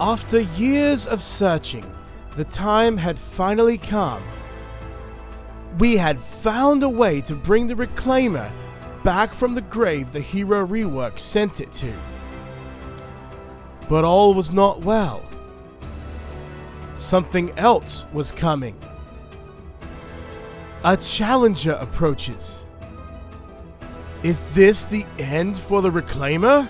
After years of searching, the time had finally come. We had found a way to bring the Reclaimer back from the grave the hero rework sent it to. But all was not well. Something else was coming. A challenger approaches. Is this the end for the Reclaimer?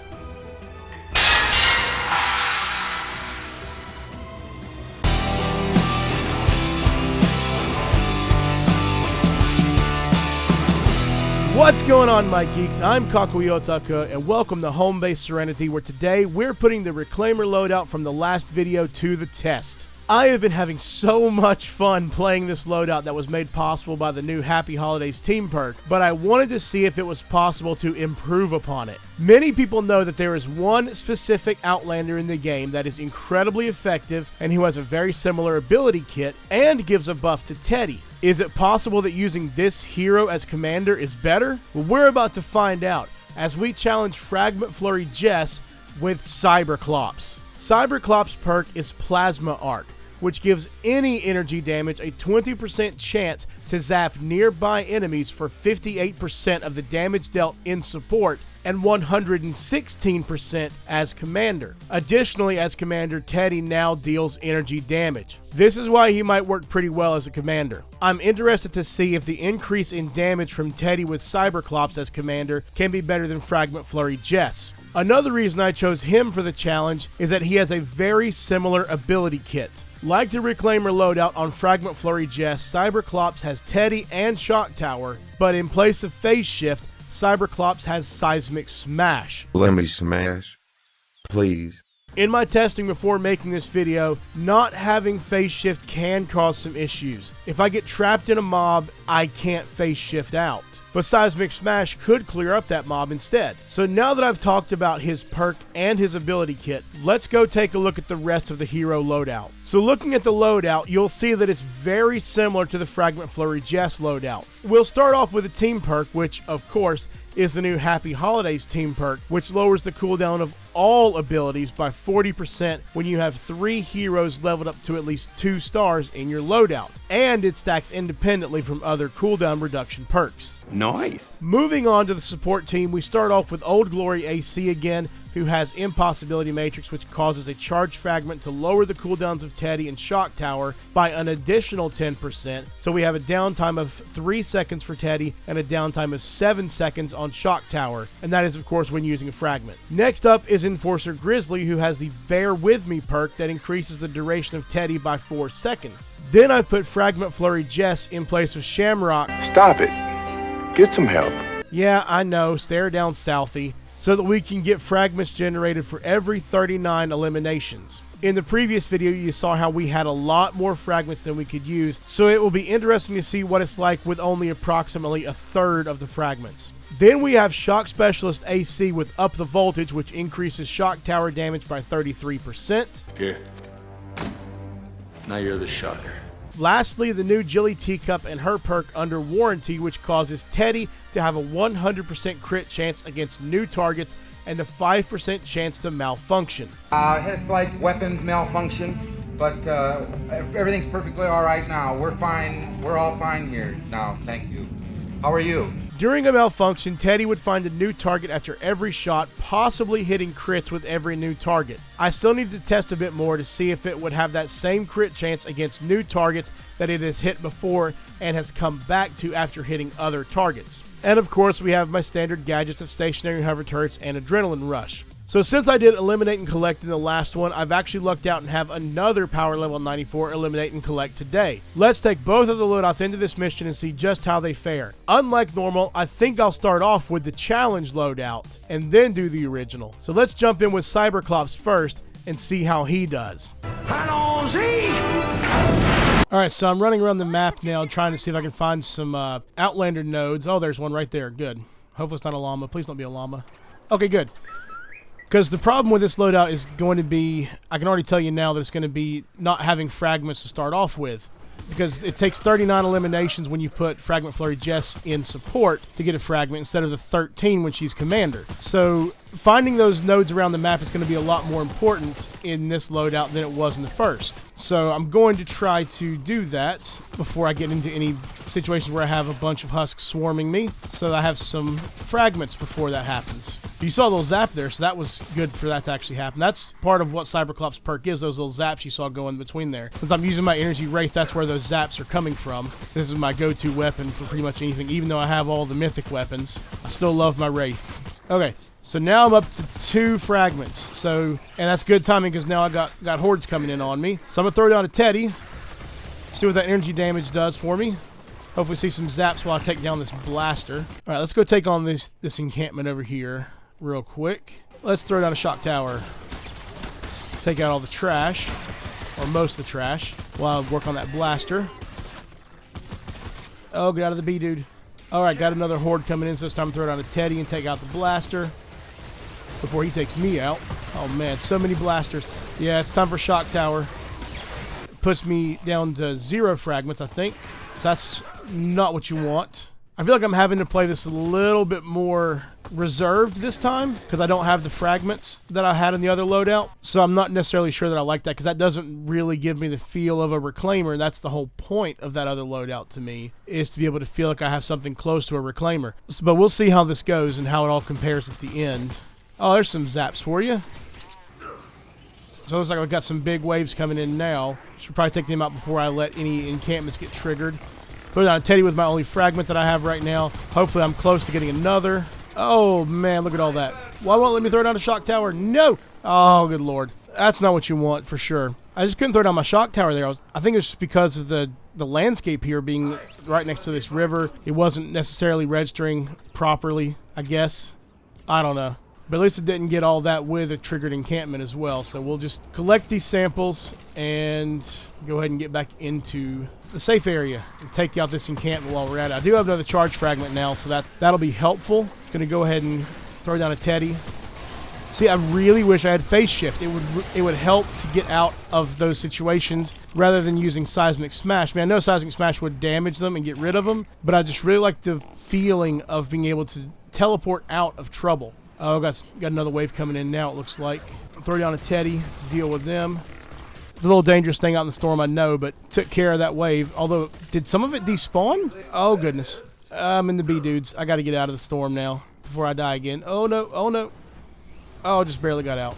What's going on, my geeks? I'm Kakuyotaku, and welcome to Home Base Serenity, where today we're putting the Reclaimer loadout from the last video to the test. I have been having so much fun playing this loadout that was made possible by the new Happy Holidays team perk, but I wanted to see if it was possible to improve upon it. Many people know that there is one specific Outlander in the game that is incredibly effective and who has a very similar ability kit and gives a buff to Teddy. Is it possible that using this hero as commander is better? Well, we're about to find out as we challenge Fragment Flurry Jess with Cyberclops. Cyberclops perk is Plasma Arc, which gives any energy damage a 20% chance to zap nearby enemies for 58% of the damage dealt in support and 116% as commander. Additionally, as commander, Teddy now deals energy damage. This is why he might work pretty well as a commander. I'm interested to see if the increase in damage from Teddy with Cyberclops as commander can be better than Fragment Flurry Jess. Another reason I chose him for the challenge is that he has a very similar ability kit. Like the Reclaimer loadout on Fragment Flurry Jess, Cyberclops has Teddy and Shock Tower, but in place of Phase Shift, Cyberclops has Seismic Smash. Let me smash, please. In my testing before making this video, not having Phase Shift can cause some issues. If I get trapped in a mob, I can't Phase Shift out. But Seismic Smash could clear up that mob instead. So now that I've talked about his perk and his ability kit, let's go take a look at the rest of the hero loadout. So looking at the loadout, you'll see that it's very similar to the Fragment Flurry Jess loadout. We'll start off with a team perk, which of course is the new Happy Holidays team perk, which lowers the cooldown of all abilities by 40% when you have 3 heroes leveled up to at least 2 stars in your loadout, and it stacks independently from other cooldown reduction perks. Nice. Moving on to the support team, we start off with Old Glory AC again, who has Impossibility Matrix, which causes a charge fragment to lower the cooldowns of Teddy and Shock Tower by an additional 10%, so we have a downtime of 3 seconds for Teddy and a downtime of 7 seconds on Shock Tower, and that is of course when using a fragment. Next up is Enforcer Grizzly, who has the Bear With Me perk that increases the duration of Teddy by 4 seconds. Then I've put Fragment Flurry Jess in place of Shamrock. Stop it. Get some help. Yeah, I know, stare down Southie, so that we can get fragments generated for every 39 eliminations. In the previous video, you saw how we had a lot more fragments than we could use, so it will be interesting to see what it's like with only approximately a third of the fragments. Then we have Shock Specialist AC with Up the Voltage, which increases Shock Tower damage by 33%. Here. Now you're the shocker. Lastly, the new Jilly Teacup and her perk Under Warranty, which causes Teddy to have a 100% crit chance against new targets and a 5% chance to malfunction. Had a slight weapons malfunction, but everything's perfectly all right now. We're fine. We're all fine here now. Thank you. How are you? During a malfunction, Teddy would find a new target after every shot, possibly hitting crits with every new target. I still need to test a bit more to see if it would have that same crit chance against new targets that it has hit before and has come back to after hitting other targets. And of course, we have my standard gadgets of stationary hover turrets and adrenaline rush. So since I did Eliminate and Collect in the last one, I've actually lucked out and have another Power Level 94 Eliminate and Collect today. Let's take both of the loadouts into this mission and see just how they fare. Unlike normal, I think I'll start off with the challenge loadout and then do the original. So let's jump in with Cyberclops first and see how he does. Alright, so I'm running around the map now trying to see if I can find some Outlander nodes. Oh, there's one right there. Good. Hopefully it's not a llama. Please don't be a llama. Okay, good. Because the problem with this loadout is going to be, I can already tell you now that it's going to be not having fragments to start off with. Because it takes 39 eliminations when you put Fragment Flurry Jess in support to get a fragment instead of the 13 when she's commander. So finding those nodes around the map is going to be a lot more important in this loadout than it was in the first. So I'm going to try to do that before I get into any situations where I have a bunch of husks swarming me, so that I have some fragments before that happens. You saw a little zap there, so that was good for that to actually happen. That's part of what Cyberclops perk is, those little zaps you saw going between there. Since I'm using my energy wraith, that's where those zaps are coming from. This is my go-to weapon for pretty much anything. Even though I have all the mythic weapons, I still love my wraith. Okay, so now I'm up to 2 fragments. So, and that's good timing because now I got hordes coming in on me. So I'm gonna throw down a Teddy, see what that energy damage does for me. Hopefully see some zaps while I take down this blaster. All right, let's go take on this encampment over here real quick. Let's throw down a shock tower. Take out all the trash, or most of the trash, while I work on that blaster. Oh, get out of the B, dude. All right, got another horde coming in, so it's time to throw down a Teddy and take out the blaster before he takes me out. Oh man, so many blasters. Yeah, it's time for shock tower. Puts me down to 0 fragments, I think. So that's not what you want. I feel like I'm having to play this a little bit more reserved this time because I don't have the fragments that I had in the other loadout. So I'm not necessarily sure that I like that because that doesn't really give me the feel of a reclaimer. That's the whole point of that other loadout to me, is to be able to feel like I have something close to a reclaimer. But we'll see how this goes and how it all compares at the end. Oh, there's some zaps for you. So it looks like I've got some big waves coming in now. Should probably take them out before I let any encampments get triggered. Put down a Teddy with my only fragment that I have right now. Hopefully I'm close to getting another. Oh man, look at all that. Why won't it let me throw down a shock tower? No! Oh, good lord. That's not what you want for sure. I just couldn't throw down my shock tower there. I think it's just because of the landscape here being right next to this river. It wasn't necessarily registering properly, I guess. I don't know. But at least it didn't get all that with a triggered encampment as well. So we'll just collect these samples and go ahead and get back into the safe area and take out this encampment while we're at it. I do have another charge fragment now, so that'll be helpful. Gonna go ahead and throw down a Teddy. See, I really wish I had phase shift. It would help to get out of those situations rather than using seismic smash. Man, I know seismic smash would damage them and get rid of them, but I just really like the feeling of being able to teleport out of trouble. Oh, got another wave coming in now, it looks like. Throw down a Teddy to deal with them. It's a little dangerous thing out in the storm, I know, but took care of that wave. Although, did some of it despawn? Oh, goodness. I'm in the B, dudes. I got to get out of the storm now before I die again. Oh, no. Oh, no. Oh, just barely got out.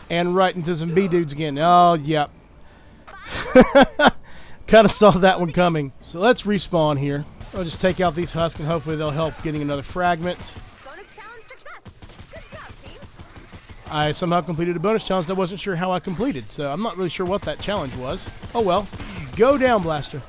And right into some B dudes again. Oh, yep. Kind of saw that one coming. So let's respawn here. I'll just take out these husks and hopefully they'll help getting another fragment. I somehow completed a bonus challenge that I wasn't sure how I completed, so I'm not really sure what that challenge was. Oh well. Go down, blaster.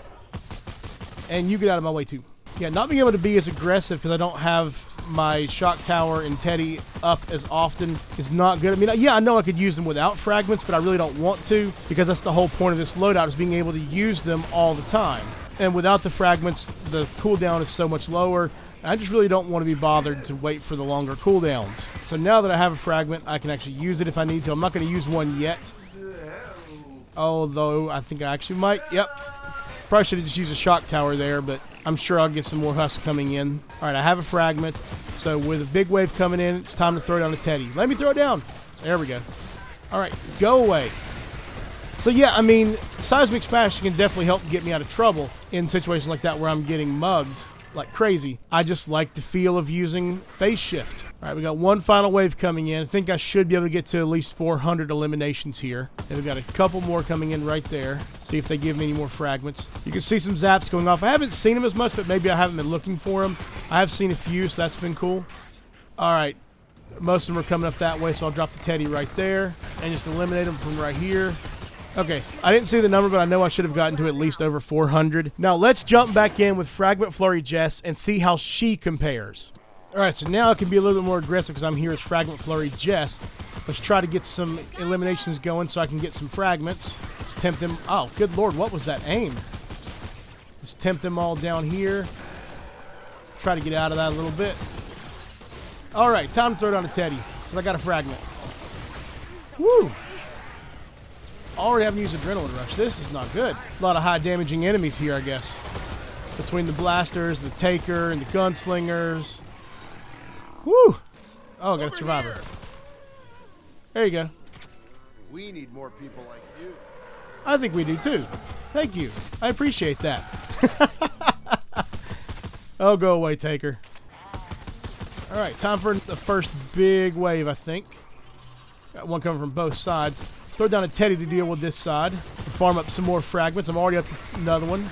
And you get out of my way too. Yeah, not being able to be as aggressive because I don't have my shock tower and Teddy up as often is not good. I mean, yeah, I know I could use them without fragments, but I really don't want to because that's the whole point of this loadout, is being able to use them all the time. And without the fragments, the cooldown is so much lower. I just really don't want to be bothered to wait for the longer cooldowns. So now that I have a fragment, I can actually use it if I need to. I'm not going to use one yet. Although, I think I actually might. Yep. Probably should have just used a shock tower there, but I'm sure I'll get some more husks coming in. Alright, I have a fragment. So with a big wave coming in, it's time to throw down a Teddy. Let me throw it down. There we go. Alright, go away. So yeah, I mean, seismic smash can definitely help get me out of trouble in situations like that where I'm getting mugged like crazy. I just like the feel of using phase shift. All right, we got one final wave coming in. I think I should be able to get to at least 400 eliminations here. And we've got a couple more coming in right there. See if they give me any more fragments. You can see some zaps going off. I haven't seen them as much, but maybe I haven't been looking for them. I have seen a few, so that's been cool. All right, most of them are coming up that way, so I'll drop the Teddy right there and just eliminate them from right here. Okay, I didn't see the number, but I know I should have gotten to at least over 400. Now, let's jump back in with Fragment Flurry Jess and see how she compares. Alright, so now I can be a little bit more aggressive because I'm here as Fragment Flurry Jess. Let's try to get some eliminations going so I can get some fragments. Let's tempt them. Oh, good lord, what was that aim? Let's tempt them all down here. Try to get out of that a little bit. Alright, time to throw down a Teddy, because I got a fragment. Woo! Already haven't used Adrenaline Rush. This is not good. A lot of high damaging enemies here, I guess. Between the blasters, the Taker, and the gunslingers. Woo! Oh, got a survivor. There you go. We need more people like you. I think we do too. Thank you. I appreciate that. Oh, go away, Taker. All right, time for the first big wave, I think. Got one coming from both sides. Throw down a Teddy to deal with this side. Farm up some more fragments. I'm already up to another one.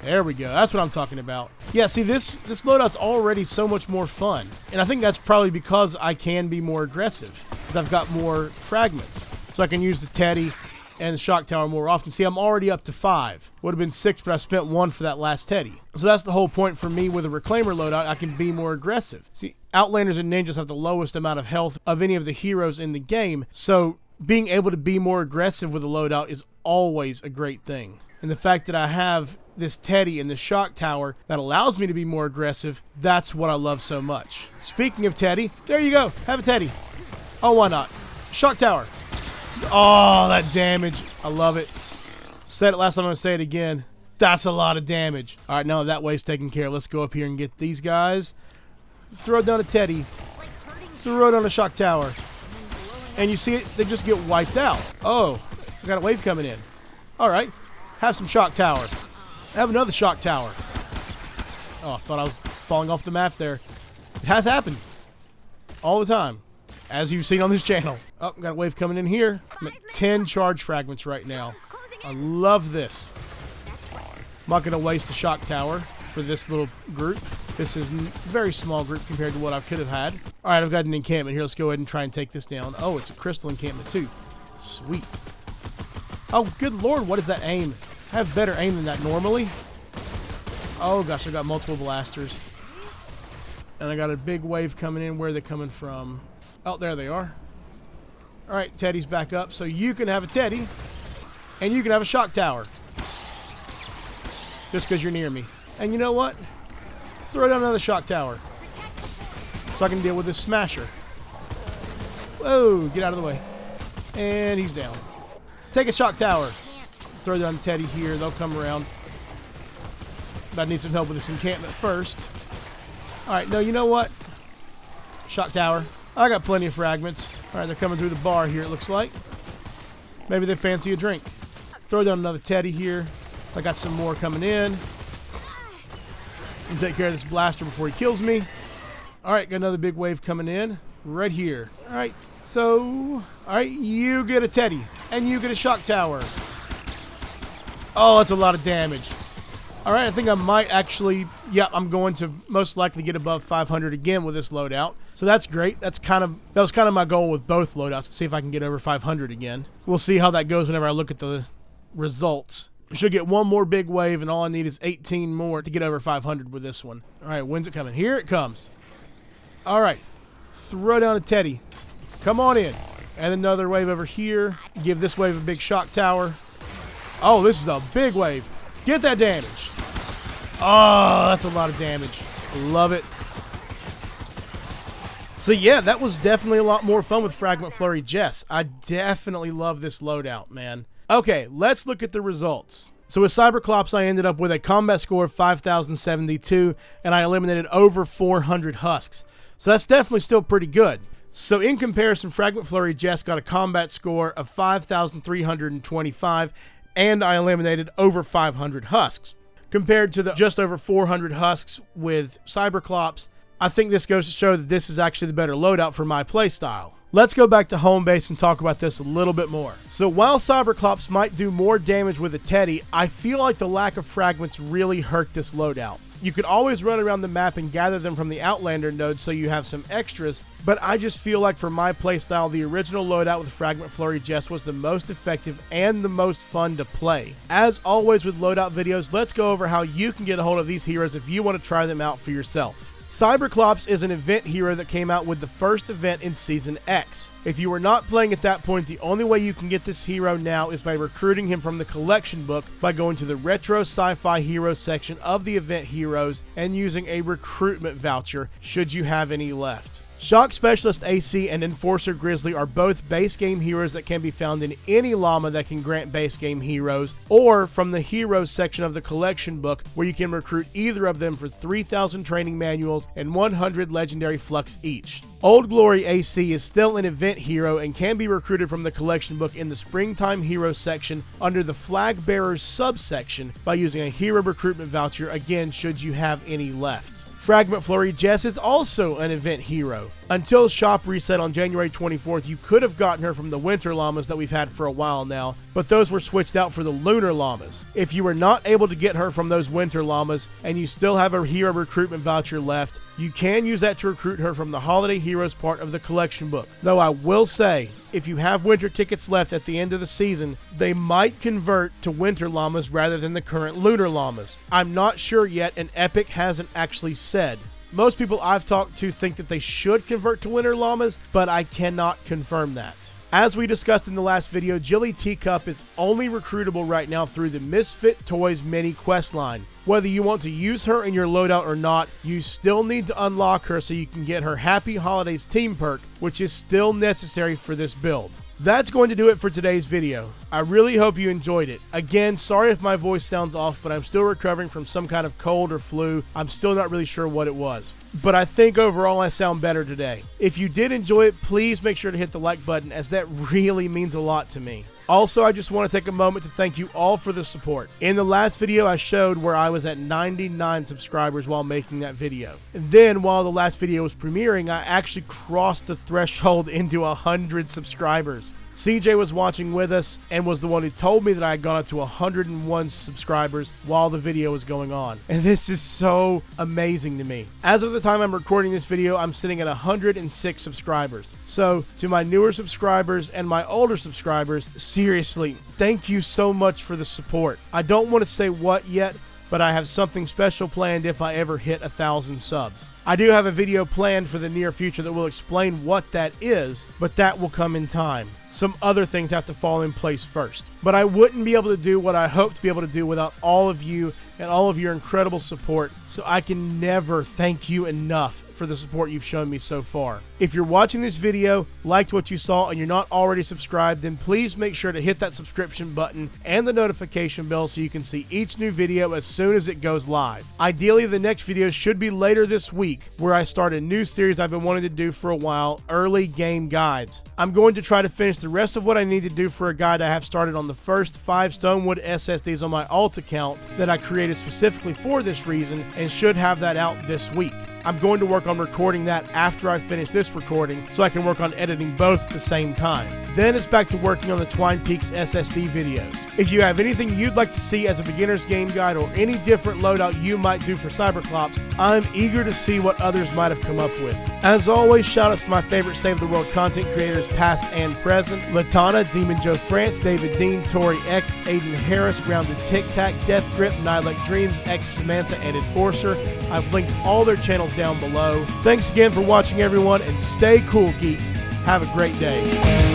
There we go. That's what I'm talking about. Yeah, see, this loadout's already so much more fun. And I think that's probably because I can be more aggressive. Because I've got more fragments. So I can use the Teddy and the shock tower more often. See, I'm already up to 5. Would have been 6, but I spent 1 for that last Teddy. So that's the whole point for me with a Reclaimer loadout. I can be more aggressive. See, Outlanders and Ninjas have the lowest amount of health of any of the heroes in the game. So being able to be more aggressive with a loadout is always a great thing. And the fact that I have this Teddy and the shock tower that allows me to be more aggressive, that's what I love so much. Speaking of Teddy, there you go. Have a Teddy. Oh, why not? Shock tower. Oh, that damage. I love it. Said it last time, I'm going to say it again. That's a lot of damage. All right, now that wave's taken care of. Let's go up here and get these guys. Throw down a Teddy. Throw down a shock tower. And you see it, they just get wiped out. Oh, we got a wave coming in. All right, have some shock tower. Have another shock tower. Oh, I thought I was falling off the map there. It has happened. All the time. As you've seen on this channel. Oh, got a wave coming in here. I'm at 10 charge fragments right now. I love this. I'm not going to waste the shock tower for this little group. This is a very small group compared to what I could have had. All right, I've got an encampment here. Let's go ahead and try and take this down. Oh, it's a crystal encampment too. Sweet. Oh, good lord, what is that aim? I have better aim than that normally. Oh gosh, I got multiple blasters. And I got a big wave coming in. Where are they coming from? Oh, there they are. All right, Teddy's back up. So you can have a Teddy, and you can have a shock tower. Just because you're near me. And you know what? Throw down another shock tower. So I can deal with this smasher. Whoa, get out of the way. And he's down. Take a shock tower. Throw down the Teddy here. They'll come around. But I need some help with this encampment first. Alright, no, you know what? Shock tower. I got plenty of fragments. Alright, they're coming through the bar here, it looks like. Maybe they fancy a drink. Throw down another Teddy here. I got some more coming in. And take care of this blaster before he kills me. Alright, got another big wave coming in. Right here. Alright, so... Alright, you get a Teddy. And you get a shock tower. Oh, that's a lot of damage. Alright, I think I might actually... Yeah, I'm going to most likely get above 500 again with this loadout. So that's great. That was kind of my goal with both loadouts, to see if I can get over 500 again. We'll see how that goes whenever I look at the results. I should get one more big wave, and all I need is 18 more to get over 500 with this one. Alright, when's it coming? Here it comes. Alright, throw down a Teddy. Come on in. And another wave over here. Give this wave a big shock tower. Oh, this is a big wave. Get that damage. Oh, that's a lot of damage. Love it. So yeah, that was definitely a lot more fun with Fragment Flurry Jess. I definitely love this loadout, man. Okay, let's look at the results. So with Cyberclops, I ended up with a combat score of 5,072, and I eliminated over 400 husks. So that's definitely still pretty good. So in comparison, Fragment Flurry Jess got a combat score of 5,325, and I eliminated over 500 husks. Compared to the just over 400 husks with Cyberclops, I think this goes to show that this is actually the better loadout for my playstyle. Let's go back to home base and talk about this a little bit more. So while Cyberclops might do more damage with a Teddy, I feel like the lack of fragments really hurt this loadout. You could always run around the map and gather them from the Outlander nodes so you have some extras, but I just feel like for my playstyle, the original loadout with Fragment Flurry Jess was the most effective and the most fun to play. As always with loadout videos, let's go over how you can get a hold of these heroes if you want to try them out for yourself. Cyberclops is an event hero that came out with the first event in Season X. If you were not playing at that point, the only way you can get this hero now is by recruiting him from the collection book by going to the Retro Sci-Fi Heroes section of the event heroes and using a recruitment voucher should you have any left. Shock Specialist AC and Enforcer Grizzly are both base game heroes that can be found in any llama that can grant base game heroes, or from the heroes section of the collection book, where you can recruit either of them for 3,000 training manuals and 100 legendary flux each. Old Glory AC is still an event hero and can be recruited from the collection book in the Springtime Heroes section under the Flag Bearers subsection by using a hero recruitment voucher, again should you have any left. Fragment Flurry Jess is also an event hero. Until shop reset on January 24th, you could have gotten her from the winter llamas that we've had for a while now, but those were switched out for the lunar llamas. If you were not able to get her from those winter llamas and you still have a hero recruitment voucher left, you can use that to recruit her from the Holiday Heroes part of the collection book. Though I will say, if you have winter tickets left at the end of the season, they might convert to winter llamas rather than the current lunar llamas. I'm not sure yet, and Epic hasn't actually said. Most people I've talked to think that they should convert to winter llamas, but I cannot confirm that. As we discussed in the last video, Jilly Teacup is only recruitable right now through the Misfit Toys mini quest line. Whether you want to use her in your loadout or not, you still need to unlock her so you can get her Happy Holidays team perk, which is still necessary for this build. That's going to do it for today's video. I really hope you enjoyed it. Again, sorry if my voice sounds off, but I'm still recovering from some kind of cold or flu. I'm still not really sure what it was. But I think overall I sound better today. If you did enjoy it, please make sure to hit the like button, as that really means a lot to me. Also, I just want to take a moment to thank you all for the support. In the last video, I showed where I was at 99 subscribers while making that video. And then, while the last video was premiering, I actually crossed the threshold into 100 subscribers. CJ was watching with us and was the one who told me that I had gone up to 101 subscribers while the video was going on. And this is so amazing to me. As of the time I'm recording this video, I'm sitting at 106 subscribers. So, to my newer subscribers and my older subscribers, seriously, thank you so much for the support. I don't want to say what yet, but I have something special planned if I ever hit 1,000 subs. I do have a video planned for the near future that will explain what that is, but that will come in time. Some other things have to fall in place first. But I wouldn't be able to do what I hope to be able to do without all of you and all of your incredible support, so I can never thank you enough for the support you've shown me so far. If you're watching this video, liked what you saw, and you're not already subscribed, then please make sure to hit that subscription button and the notification bell so you can see each new video as soon as it goes live. Ideally, the next video should be later this week, where I start a new series I've been wanting to do for a while, Early Game Guides. I'm going to try to finish the rest of what I need to do for a guide I have started on the first 5 Stonewood SSDs on my alt account that I created specifically for this reason, and should have that out this week. I'm going to work on recording that after I finish this recording so I can work on editing both at the same time. Then it's back to working on the Twine Peaks SSD videos. If you have anything you'd like to see as a beginner's game guide or any different loadout you might do for Cyberclops, I'm eager to see what others might have come up with. As always, shoutouts to my favorite Save the World content creators past and present: Latana, Demon Joe France, David Dean, Tori X, Aiden Harris, Rounded Tic Tac, Death Grip, Nylek Dreams, X Samantha, and Enforcer. I've linked all their channels down below. Thanks again for watching, everyone, and stay cool, geeks. Have a great day.